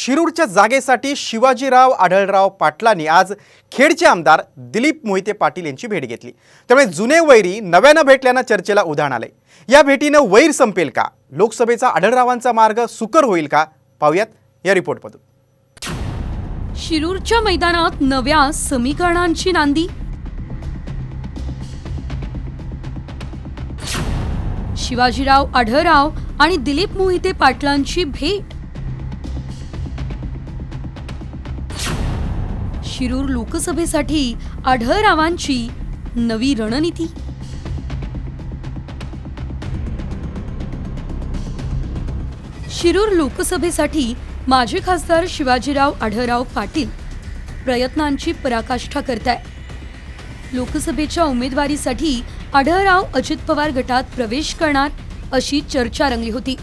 शिरूरच्या जागेसाठी शिवाजीराव आढळराव पाटलांनी आज खेडचे आमदार दिलीप मोहिते पाटील यांची भेट घेतली। त्यामुळे जुने वैरी नव्याने भेटल्याने चर्चेला उधाण आले। या भेटीने वैर संपेल का? लोकसभेचा आढळरावांचा मार्ग सुकर होईल का? पाहूयात या रिपोर्टमधून। शिरूरच्या मैदानात नव्या समीकरणांची नांदी। शिवाजीराव आढळराव आणि दिलीप मोहिते पाटलांची भेट। शिरूर लोकसभेसाठी आढळरावांची नवी रणनीती। शिरूर लोकसभेसाठी माजी खासदार शिवाजीराव आढळराव पाटील प्रयत्नांची पराकाष्ठा करताय। लोकसभेच्या उमेदवारीसाठी आढळराव अजित पवार गटात प्रवेश करणार अशी चर्चा रंगली होती।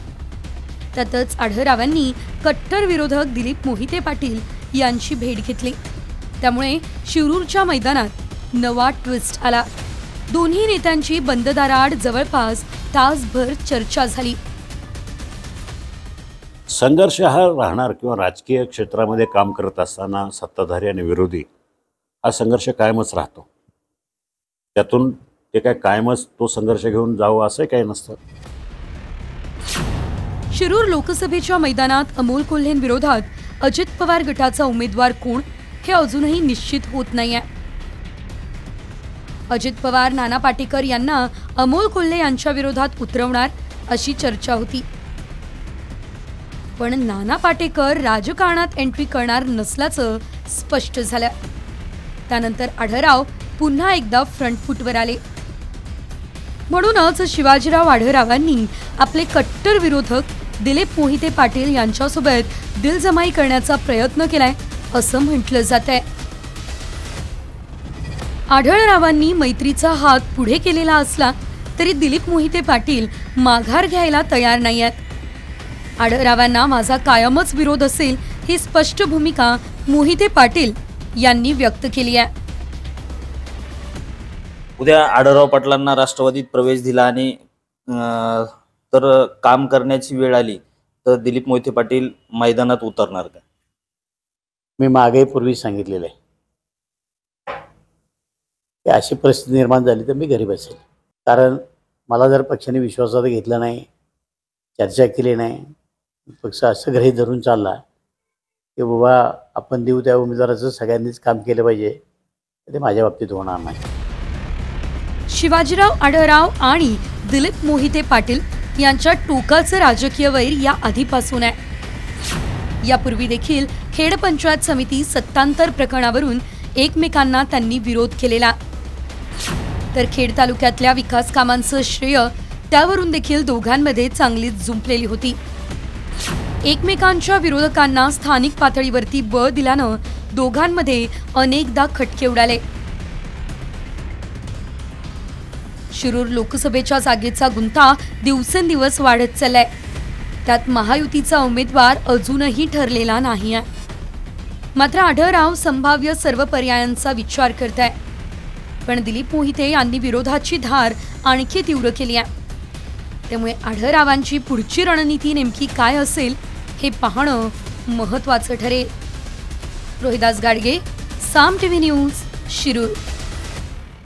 त्यातच आढळरावांनी कट्टर विरोधक दिलीप मोहिते पाटील यांची भेट घेतली। त्यामुळे शिरूरच्या मैदानात नवा ट्विस्ट आला। दोन्ही नेत्यांची बंद दाराआड जवळपास तासभर चर्चा झाली। संघर्ष हा राहणार किंवा राजकीय क्षेत्रामध्ये काम करत असताना सत्ताधारी आणि विरोधी हा संघर्ष कायमच राहतो। त्यातून ते काय कायमच तो संघर्ष घेऊन जावं असं काही नसतं। शिरूर लोकसभेच्या मैदानात अमोल कोल्हेंविरोधात अजित पवार गटाचा उमेदवार कोण हे अजूनही निश्चित होत नाहीये। अजित पवार नाना पाटेकर यांना अमोल कोल्हे यांच्या विरोधात उतरवणार अशी चर्चा होती। पण नाना पाटेकर राजकारणात एंट्री करणार नसल्याचं स्पष्ट झालं। त्यानंतर आढळराव पुन्हा एकदा फ्रंट फूटवर आले। म्हणूनच शिवाजीराव आढळरावांनी आपले कट्टर विरोधक दिलीप मोहिते पाटील यांच्यासोबत दिलजमाई करण्याचा प्रयत्न केलाय असं म्हटलं जातंय। आढळरावांनी मैत्रीचा हात पुढे केलेला असला तरी दिलीप मोहिते पाटील माघार घ्यायला तयार नाहीयेत। आढळरावांना माझा कायमच विरोध असेल ही स्पष्ट भूमिका मोहिते पाटील यांनी व्यक्त केली आहे। उद्या आढळराव पाटलांना राष्ट्रवादीत प्रवेश दिला आणि तर काम करण्याची वेळ आली तर दिलीप मोहिते पाटील मैदानात उतरणार का? मी मागे पूर्वी सांगितलेलं आहे की अशी परिस्थिती निर्माण झाली तर मी घरी बसेल। कारण मला जर पक्षाने विश्वासात घेतलं नाही, चर्चा केली नाही, पक्ष असं घरी धरून चालला की बाबा आपण देऊ त्या उमेदवाराचं सगळ्यांनीच काम केलं पाहिजे, ते माझ्या बाबतीत होणार नाही। शिवाजीराव आढळराव आणि दिलीप मोहिते पाटील यांच्या टोकाचं राजकीय वैर या आधीपासून आहे। यापूर्वी देखील खेड पंचायत समिती सत्तांतर प्रकरणावरून एकमेकांना त्यांनी विरोध केलेला। तर खेड तालुक्यातल्या विकास कामांचं श्रेय त्यावरून देखील दोघांमध्ये चांगलीच जुंपलेली होती। एकमेकांच्या विरोधकांना स्थानिक पातळीवरती बळ दिल्यानं दोघांमध्ये अनेकदा खटके उडाले। शिरूर लोकसभेच्या जागेचा गुंता दिवसेंदिवस वाढत चाललाय। त्यात महायुतीचा उमेदवार अजूनही ठरलेला नाही आहे। मात्र आढळराव संभाव्य सर्व पर्यायांचा विचार करताय। पण दिलीप मोहिते यांनी विरोधाची धार आणखी तीव्र केली आहे। त्यामुळे आढळरावांची पुढची रणनीती नेमकी काय असेल हे पाहणं महत्त्वाचं ठरेल। रोहिदास गाडगे, साम टीव्ही न्यूज, शिरूर।